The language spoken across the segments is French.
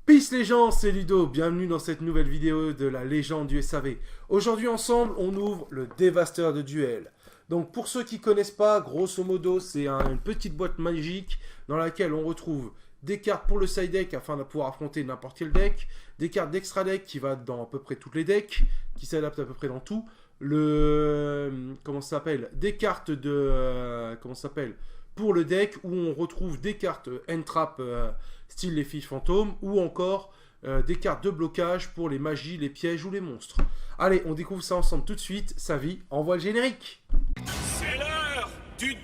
Peace les gens, c'est Ludo, bienvenue dans cette nouvelle vidéo de la légende du SAV. Aujourd'hui ensemble, on ouvre le dévastateur de duel. Donc pour ceux qui connaissent pas, grosso modo, c'est une petite boîte magique dans laquelle on retrouve des cartes pour le side deck afin de pouvoir affronter n'importe quel deck, des cartes d'extra deck qui va dans à peu près toutes les decks, qui s'adaptent à peu près dans tout, comment ça s'appelle, des cartes de comment ça s'appelle pour le deck où on retrouve des cartes end-trap style les filles fantômes ou encore des cartes de blocage pour les magies, les pièges ou les monstres. Allez, on découvre ça ensemble tout de suite. Savy, envoie le générique. C'est l'heure du...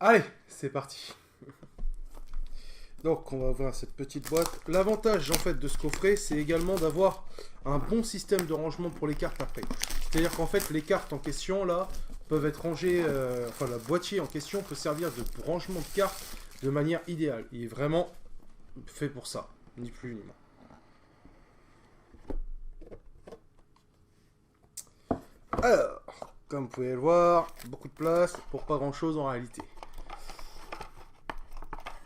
Allez, c'est parti. Donc on va ouvrir cette petite boîte. L'avantage en fait de ce coffret, c'est également d'avoir un bon système de rangement pour les cartes après. C'est-à-dire qu'en fait les cartes en question là peuvent être rangées, enfin le boîtier en question peut servir de rangement de cartes de manière idéale. Il est vraiment fait pour ça, ni plus ni moins. Alors, comme vous pouvez le voir, beaucoup de place pour pas grand chose en réalité.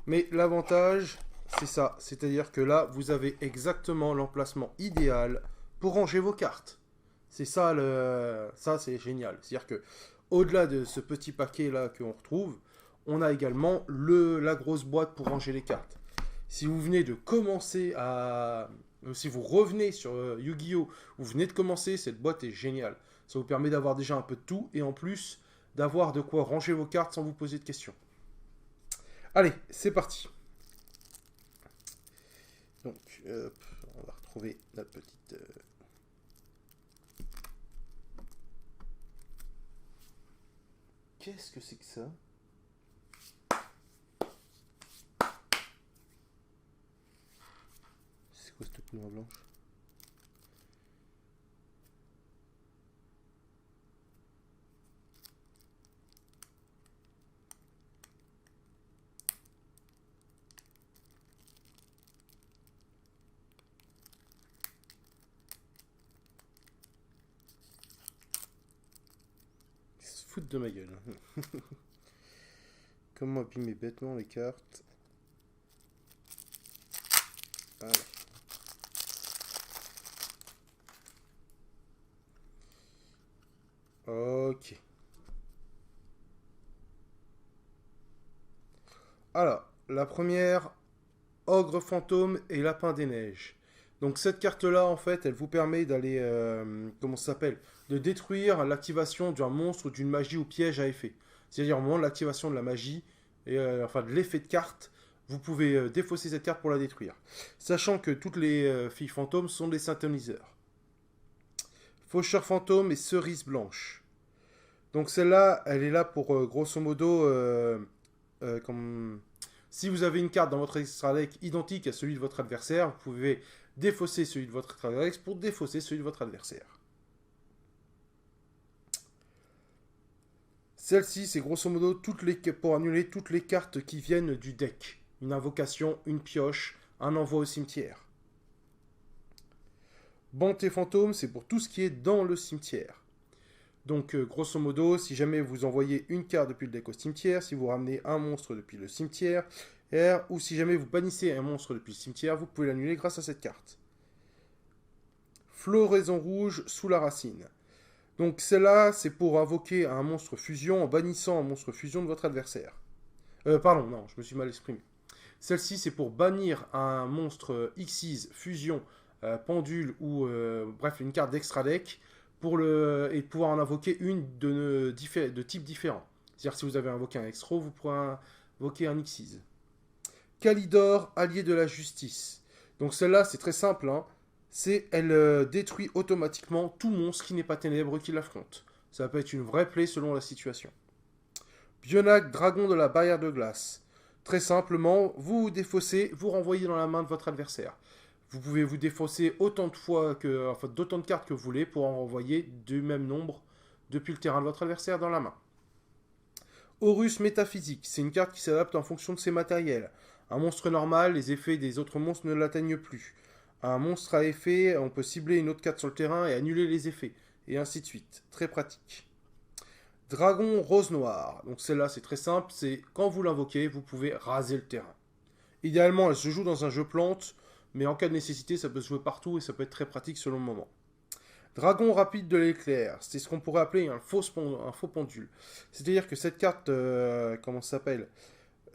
Mais l'avantage, c'est ça. C'est-à-dire que là, vous avez exactement l'emplacement idéal pour ranger vos cartes. C'est ça, ça c'est génial. C'est-à-dire que au-delà de ce petit paquet-là qu'on retrouve, on a également la grosse boîte pour ranger les cartes. Si vous venez de commencer à... Si vous revenez sur Yu-Gi-Oh! Vous venez de commencer, cette boîte est géniale. Ça vous permet d'avoir déjà un peu de tout et en plus d'avoir de quoi ranger vos cartes sans vous poser de questions. Allez, c'est parti. Donc, on va retrouver notre petite... Qu'est-ce que c'est que ça? C'est quoi cette poudre blanche? Foutre de ma gueule. Comment abîmer bêtement les cartes. Voilà. Ok. Alors, la première, Ogre fantôme et Lapin des neiges. Donc cette carte-là, en fait, elle vous permet d'aller, comment ça s'appelle, de détruire l'activation d'un monstre, d'une magie ou piège à effet. C'est-à-dire au moment de l'activation de la magie, et, enfin de l'effet de carte, vous pouvez défausser cette carte pour la détruire. Sachant que toutes les filles fantômes sont des synthoniseurs. Faucheur fantôme et cerise blanche. Donc celle-là, elle est là pour, grosso modo, comme... Si vous avez une carte dans votre extra deck identique à celui de votre adversaire, vous pouvez défausser celui de votre extra deck pour défausser celui de votre adversaire. Celle-ci, c'est grosso modo pour annuler toutes les cartes qui viennent du deck. Une invocation, une pioche, un envoi au cimetière. Bonté fantôme, c'est pour tout ce qui est dans le cimetière. Donc, grosso modo, si jamais vous envoyez une carte depuis le deck au cimetière, si vous ramenez un monstre depuis le cimetière, ou si jamais vous bannissez un monstre depuis le cimetière, vous pouvez l'annuler grâce à cette carte. Floraison rouge sous la racine. Donc, celle-là, c'est pour invoquer un monstre fusion en bannissant un monstre fusion de votre adversaire. Pardon, non, je me suis mal exprimé. Celle-ci, c'est pour bannir un monstre Xyz, fusion, pendule ou bref, une carte d'extra deck et pouvoir en invoquer une de type différent. C'est-à-dire si vous avez invoqué un X-Ro, vous pourrez invoquer un Xyz. Kalidor, allié de la justice. Donc celle-là, c'est très simple. Hein. Elle détruit automatiquement tout monstre qui n'est pas ténèbre qui l'affronte. Ça peut être une vraie plaie selon la situation. Bionac, dragon de la barrière de glace. Très simplement, vous défaussez, vous renvoyez dans la main de votre adversaire. Vous pouvez vous défausser autant de fois d'autant de cartes que vous voulez pour en renvoyer du même nombre depuis le terrain de votre adversaire dans la main. Horus métaphysique, c'est une carte qui s'adapte en fonction de ses matériels. Un monstre normal, les effets des autres monstres ne l'atteignent plus. Un monstre à effet, on peut cibler une autre carte sur le terrain et annuler les effets. Et ainsi de suite. Très pratique. Dragon rose-noir. Donc celle-là, c'est très simple. C'est quand vous l'invoquez, vous pouvez raser le terrain. Idéalement, elle se joue dans un jeu plante, mais en cas de nécessité, ça peut se jouer partout et ça peut être très pratique selon le moment. Dragon rapide de l'éclair, c'est ce qu'on pourrait appeler un faux pendule. C'est-à-dire que cette carte, comment ça s'appelle?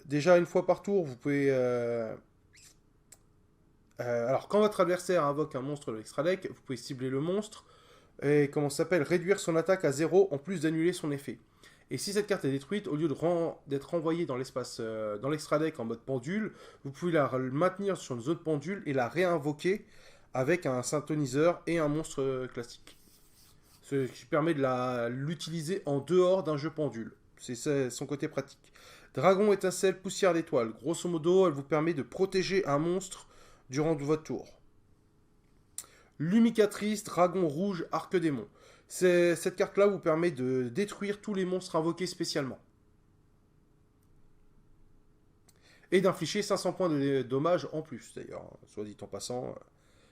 Déjà une fois par tour, vous pouvez... alors quand votre adversaire invoque un monstre de l'extra deck, vous pouvez cibler le monstre et comment ça s'appelle? Réduire son attaque à 0 en plus d'annuler son effet. Et si cette carte est détruite, au lieu d'être renvoyée dans l'espace, dans l'extra deck en mode pendule, vous pouvez la maintenir sur une zone pendule et la réinvoquer avec un synthoniseur et un monstre classique. Ce qui permet de l'utiliser en dehors d'un jeu pendule. C'est son côté pratique. Dragon étincelle poussière d'étoile. Grosso modo, elle vous permet de protéger un monstre durant votre tour. Lumicatrice, dragon rouge, arc démon. Cette carte-là vous permet de détruire tous les monstres invoqués spécialement. Et d'infliger 500 points de dommages en plus, d'ailleurs, soit dit en passant,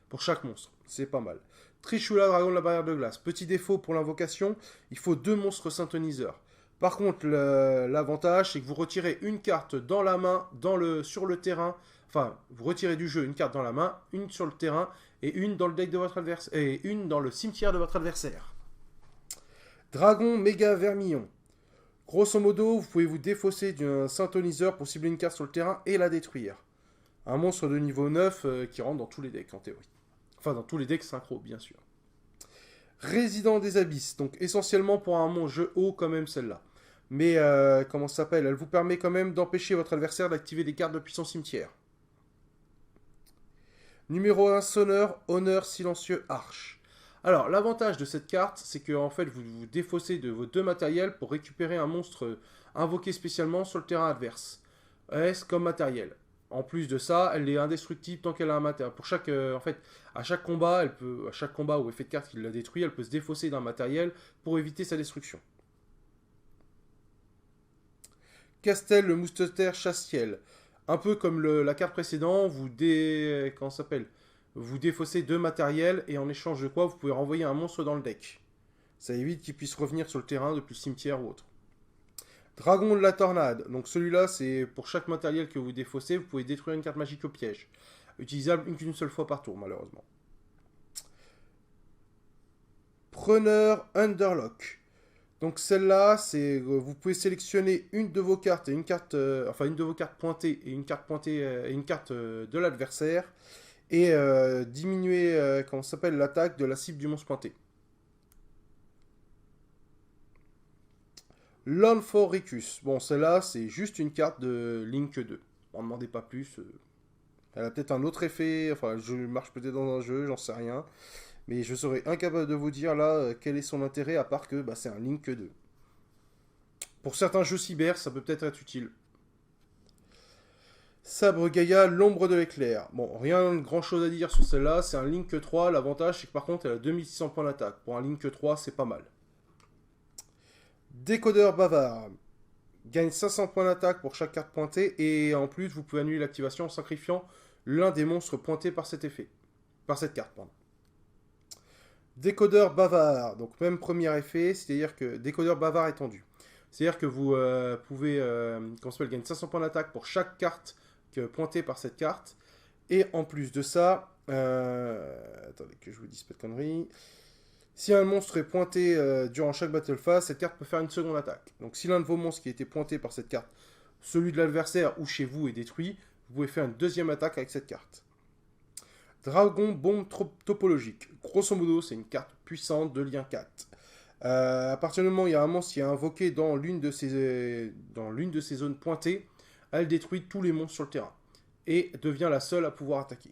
pour chaque monstre. C'est pas mal. Trishula, dragon de la barrière de glace. Petit défaut pour l'invocation, il faut 2 monstres synthoniseurs. Par contre, l'avantage, c'est que vous retirez une carte dans la main, sur le terrain. Enfin, vous retirez du jeu une carte dans la main, une sur le terrain, et une dans le deck de votre adversaire, et une dans le cimetière de votre adversaire. Dragon méga vermillon. Grosso modo, vous pouvez vous défausser d'un synthoniseur pour cibler une carte sur le terrain et la détruire. Un monstre de niveau 9 qui rentre dans tous les decks en théorie. Enfin, dans tous les decks synchro, bien sûr. Résident des abysses. Donc, essentiellement pour un jeu haut, quand même, celle-là. Mais, comment ça s'appelle? Elle vous permet quand même d'empêcher votre adversaire d'activer des cartes depuis son cimetière. Numéro 1, sonneur, honneur silencieux, arche. Alors, l'avantage de cette carte, c'est que en fait, vous vous défaussez de vos 2 matériels pour récupérer un monstre invoqué spécialement sur le terrain adverse. Est-ce comme matériel. En plus de ça, elle est indestructible tant qu'elle a un matériel. Pour chaque, en fait, à chaque combat ou effet de carte qui la détruit, elle peut se défausser d'un matériel pour éviter sa destruction. Castel, le mousquetaire chasse-ciel. Un peu comme la carte précédente, vous défaussez 2 matériels et en échange de quoi vous pouvez renvoyer un monstre dans le deck. Ça évite qu'il puisse revenir sur le terrain depuis le cimetière ou autre. Dragon de la tornade. Donc celui-là, c'est pour chaque matériel que vous défaussez, vous pouvez détruire une carte magique au piège. Utilisable qu'une seule fois par tour, malheureusement. Preneur Underlock. Donc celle-là, c'est vous pouvez sélectionner une de vos cartes et une carte, une de vos cartes pointées et une carte pointée et une carte de l'adversaire et diminuer comment ça s'appelle l'attaque de la cible du monstre pointé. L'Onforicus. Bon, celle-là, c'est juste une carte de Link 2. On n'en demandait pas plus. Elle a peut-être un autre effet. Enfin, je marche peut-être dans un jeu, j'en sais rien. Mais je serais incapable de vous dire là quel est son intérêt, à part que c'est un Link 2. Pour certains jeux cyber, ça peut peut-être être utile. Sabre Gaïa, l'ombre de l'éclair. Bon, rien de grand chose à dire sur celle-là. C'est un Link 3. L'avantage, c'est que par contre, elle a 2600 points d'attaque. Pour un Link 3, c'est pas mal. Décodeur bavard. Gagne 500 points d'attaque pour chaque carte pointée. Et en plus, vous pouvez annuler l'activation en sacrifiant l'un des monstres pointés par cet effet. Par cette carte, pardon. Décodeur bavard. Donc, même premier effet. C'est-à-dire que décodeur bavard étendu. C'est-à-dire que vous pouvez gagner 500 points d'attaque pour chaque carte pointée par cette carte. Et en plus de ça, attendez que je vous dise pas de conneries. Si un monstre est pointé durant chaque battle phase, cette carte peut faire une seconde attaque. Donc si l'un de vos monstres qui a été pointé par cette carte, celui de l'adversaire ou chez vous est détruit, vous pouvez faire une deuxième attaque avec cette carte. Dragon bombe topologique. Grosso modo, c'est une carte puissante de lien 4. À partir du moment où il y a un monstre qui est invoqué dans l'une de ces zones pointées, elle détruit tous les monstres sur le terrain et devient la seule à pouvoir attaquer.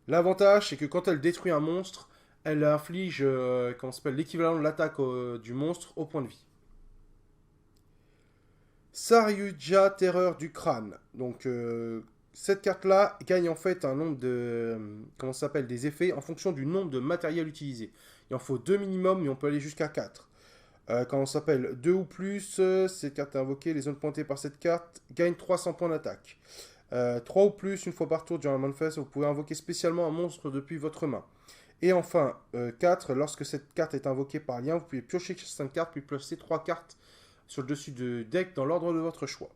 L'avantage, c'est que quand elle détruit un monstre, elle inflige l'équivalent de l'attaque du monstre au point de vie. Saryuja, terreur du crâne. Donc cette carte-là gagne en fait un nombre de des effets en fonction du nombre de matériel utilisé. Il en faut 2 minimum, mais on peut aller jusqu'à 4. 2 ou plus, cette carte est invoquée, les zones pointées par cette carte gagnent 300 points d'attaque. 3 ou plus, une fois par tour durant la main phase, vous pouvez invoquer spécialement un monstre depuis votre main. Et enfin, 4, lorsque cette carte est invoquée par lien, vous pouvez piocher 5 cartes, puis placer 3 cartes sur le dessus du deck dans l'ordre de votre choix.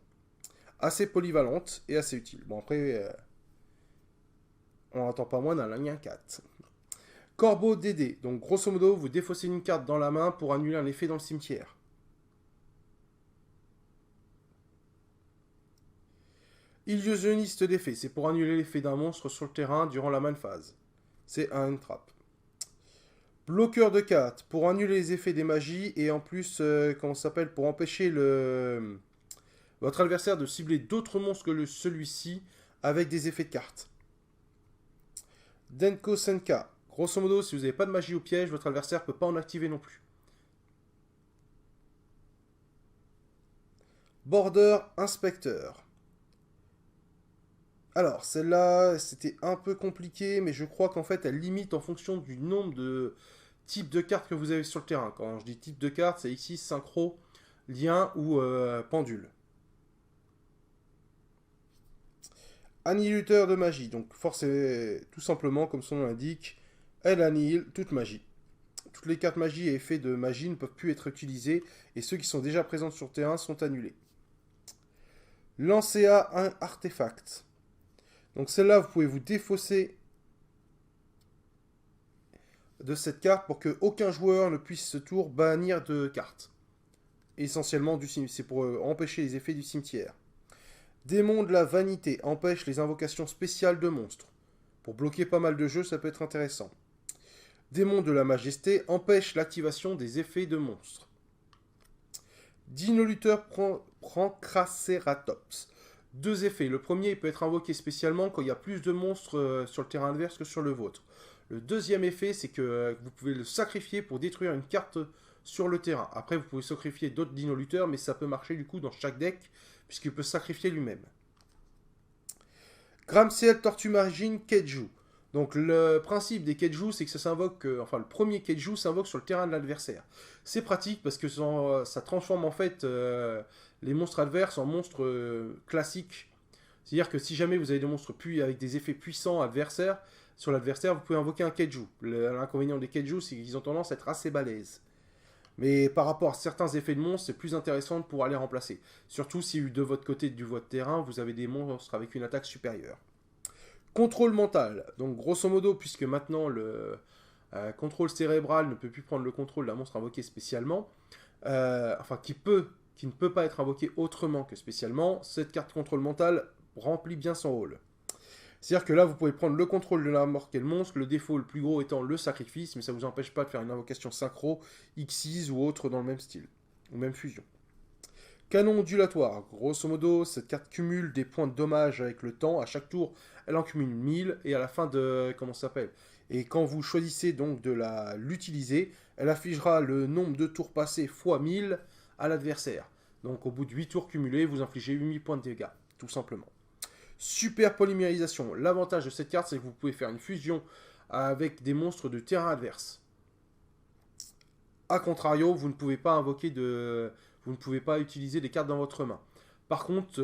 Assez polyvalente et assez utile. Bon, après, on n'entend pas moins d'un lien 4. Corbeau DD. Donc, grosso modo, vous défaussez une carte dans la main pour annuler un effet dans le cimetière. Illusionniste d'effet. C'est pour annuler l'effet d'un monstre sur le terrain durant la main phase. C'est un trap. Bloqueur de cartes. Pour annuler les effets des magies et en plus, comment ça s'appelle, pour empêcher votre adversaire de cibler d'autres monstres que celui-ci avec des effets de cartes. Denko Senka. Grosso modo, si vous n'avez pas de magie au piège, votre adversaire ne peut pas en activer non plus. Border Inspecteur. Alors, celle-là, c'était un peu compliqué, mais je crois qu'en fait, elle limite en fonction du nombre de types de cartes que vous avez sur le terrain. Quand je dis type de cartes, c'est ici synchro, lien ou pendule. Annihilateur de magie. Donc, forcément, tout simplement, comme son nom l'indique, elle annihile toute magie. Toutes les cartes magie et effets de magie ne peuvent plus être utilisées, et ceux qui sont déjà présents sur le terrain sont annulés. Lancea un artefact. Donc celle-là, vous pouvez vous défausser de cette carte pour que aucun joueur ne puisse ce tour bannir de cartes. Essentiellement, c'est pour empêcher les effets du cimetière. Démon de la vanité empêche les invocations spéciales de monstres. Pour bloquer pas mal de jeux, ça peut être intéressant. Démon de la majesté empêche l'activation des effets de monstres. Dinoluteur Prancraceratops. 2 effets. Le premier, il peut être invoqué spécialement quand il y a plus de monstres sur le terrain adverse que sur le vôtre. Le deuxième effet, c'est que vous pouvez le sacrifier pour détruire une carte sur le terrain. Après, vous pouvez sacrifier d'autres dinoluteurs, mais ça peut marcher du coup dans chaque deck, puisqu'il peut sacrifier lui-même. Gramsciel Tortue Marine Keiju. Donc le principe des Keiju, c'est que ça s'invoque, le premier Keiju s'invoque sur le terrain de l'adversaire. C'est pratique parce que ça transforme en fait les monstres adverses en monstres classiques. C'est-à-dire que si jamais vous avez des monstres avec des effets puissants adversaires, sur l'adversaire, vous pouvez invoquer un Keiju. L'inconvénient des Keiju, c'est qu'ils ont tendance à être assez balèzes. Mais par rapport à certains effets de monstres, c'est plus intéressant de pouvoir les remplacer. Surtout si de votre côté du votre terrain, vous avez des monstres avec une attaque supérieure. Contrôle mental. Donc grosso modo, puisque maintenant le contrôle cérébral ne peut plus prendre le contrôle d'un monstre invoqué spécialement, qui ne peut pas être invoqué autrement que spécialement, cette carte contrôle mental remplit bien son rôle. C'est-à-dire que là, vous pouvez prendre le contrôle de n'importe quel monstre, le défaut le plus gros étant le sacrifice, mais ça ne vous empêche pas de faire une invocation synchro, Xyz ou autre dans le même style, ou même fusion. Canon ondulatoire. Grosso modo, cette carte cumule des points de dommage avec le temps. À chaque tour, elle en cumule 1000, et à la fin de... comment ça s'appelle ? Et quand vous choisissez donc de l'utiliser, elle affichera le nombre de tours passés x 1000 à l'adversaire. Donc au bout de 8 tours cumulés, vous infligez 8000 points de dégâts, tout simplement. Super polymérisation. L'avantage de cette carte, c'est que vous pouvez faire une fusion avec des monstres de terrain adverse. A contrario, vous ne pouvez pas vous ne pouvez pas utiliser des cartes dans votre main. Par contre,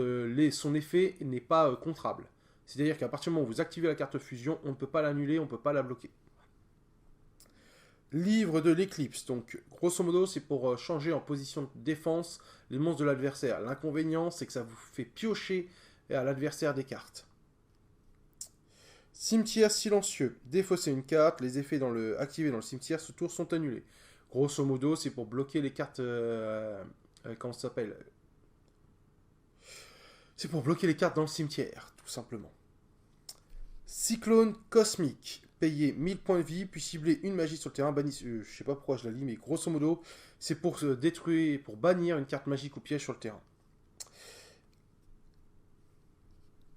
son effet n'est pas contrable. C'est-à-dire qu'à partir du moment où vous activez la carte fusion, on ne peut pas l'annuler, on ne peut pas la bloquer. Livre de l'éclipse. Donc, grosso modo, c'est pour changer en position de défense les monstres de l'adversaire. L'inconvénient, c'est que ça vous fait piocher à l'adversaire des cartes. Cimetière silencieux. Défausser une carte, les effets activés dans le cimetière ce tour sont annulés. Grosso modo, c'est pour bloquer les cartes... comment ça s'appelle ? C'est pour bloquer les cartes dans le cimetière, tout simplement. Cyclone cosmique. Payer 1000 points de vie, puis cibler une magie sur le terrain. Je sais pas pourquoi je la lis, mais grosso modo, c'est pour détruire, pour bannir une carte magique ou piège sur le terrain.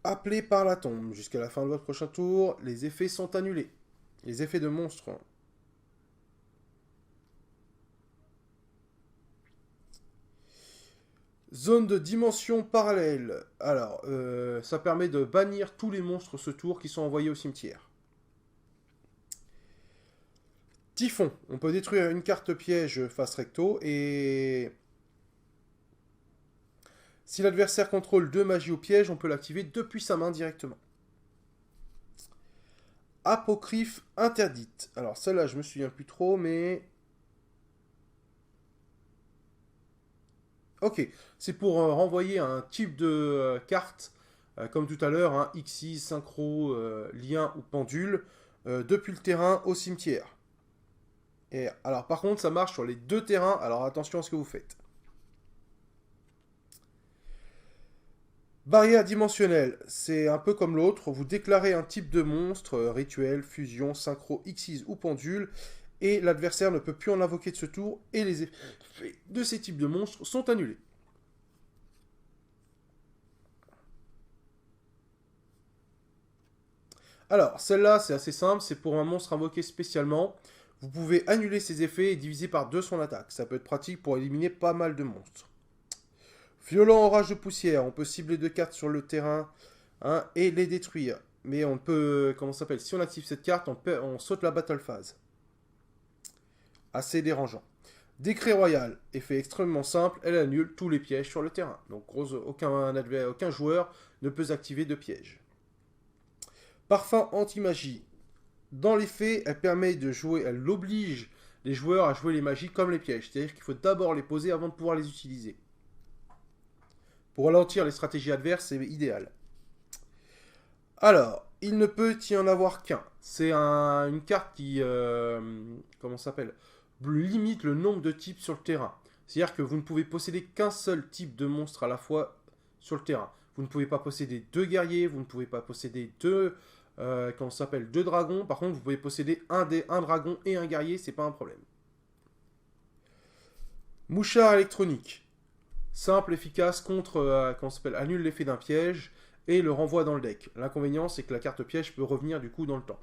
Appelé par la tombe. Jusqu'à la fin de votre prochain tour, les effets sont annulés. Les effets de monstres. Zone de dimension parallèle. Alors, ça permet de bannir tous les monstres ce tour qui sont envoyés au cimetière. Typhon. On peut détruire une carte piège face recto et... Si l'adversaire contrôle 2 magies au piège, on peut l'activer depuis sa main directement. Apocryphe interdite. Alors celle-là, je me souviens plus trop, mais... Ok, c'est pour renvoyer un type de carte, comme tout à l'heure, un Xyz, synchro, lien ou pendule, depuis le terrain au cimetière. Et alors par contre, ça marche sur les 2 terrains, alors attention à ce que vous faites. Barrière dimensionnelle, c'est un peu comme l'autre, vous déclarez un type de monstre, rituel, fusion, synchro, Xyz ou pendule, et l'adversaire ne peut plus en invoquer de ce tour, et les effets de ces types de monstres sont annulés. Alors, celle-là, c'est assez simple, c'est pour un monstre invoqué spécialement. Vous pouvez annuler ses effets et diviser par 2 son attaque. Ça peut être pratique pour éliminer pas mal de monstres. Violent orage de poussière, on peut cibler 2 cartes sur le terrain et les détruire. Mais on peut, comment ça s'appelle, si on active cette carte, on saute la battle phase. Assez dérangeant. Décret royal, effet extrêmement simple, elle annule tous les pièges sur le terrain. Donc aucun joueur ne peut activer de piège. Parfum anti-magie. Dans les faits, elle permet de jouer, elle oblige les joueurs à jouer les magies comme les pièges. C'est-à-dire qu'il faut d'abord les poser avant de pouvoir les utiliser. Pour ralentir les stratégies adverses, c'est idéal. Alors, il ne peut y en avoir qu'un. C'est une carte qui, comment ça s'appelle, limite le nombre de types sur le terrain. C'est-à-dire que vous ne pouvez posséder qu'un seul type de monstre à la fois sur le terrain. Vous ne pouvez pas posséder 2 guerriers, vous ne pouvez pas posséder 2 dragons. Par contre, vous pouvez posséder un dragon et un guerrier, c'est pas un problème. Mouchard électronique. Simple, efficace, annule l'effet d'un piège et le renvoie dans le deck. L'inconvénient, c'est que la carte piège peut revenir du coup dans le temps.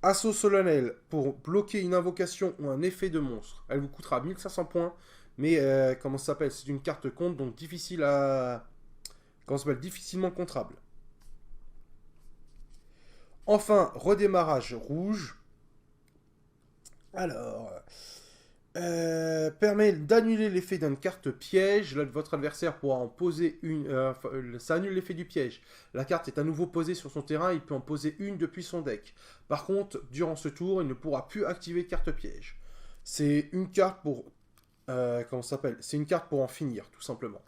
Assaut solennel, pour bloquer une invocation ou un effet de monstre. Elle vous coûtera 1500 points, mais c'est une carte contre, donc difficile à... difficilement contrable. Enfin, redémarrage rouge. Alors... permet d'annuler l'effet d'une carte piège. Là, votre adversaire pourra en poser une. Ça annule l'effet du piège. La carte est à nouveau posée sur son terrain. Il peut en poser une depuis son deck. Par contre, durant ce tour, il ne pourra plus activer de carte piège. C'est une carte pour. C'est une carte pour en finir, tout simplement.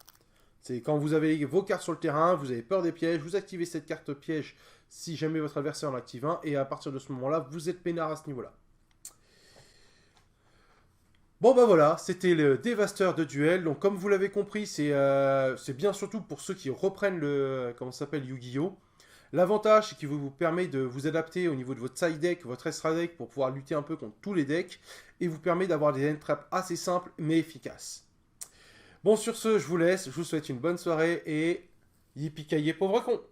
C'est quand vous avez vos cartes sur le terrain, vous avez peur des pièges, vous activez cette carte piège si jamais votre adversaire en active un, et à partir de ce moment-là, vous êtes peinard à ce niveau-là. Bon bah voilà, c'était le dévasteur de duel. Donc comme vous l'avez compris, c'est bien surtout pour ceux qui reprennent le Yu-Gi-Oh! L'avantage, c'est qu'il vous permet de vous adapter au niveau de votre side deck, votre extra deck pour pouvoir lutter un peu contre tous les decks et vous permet d'avoir des end traps assez simples mais efficaces. Bon sur ce, je vous laisse, je vous souhaite une bonne soirée et yippee pauvre con.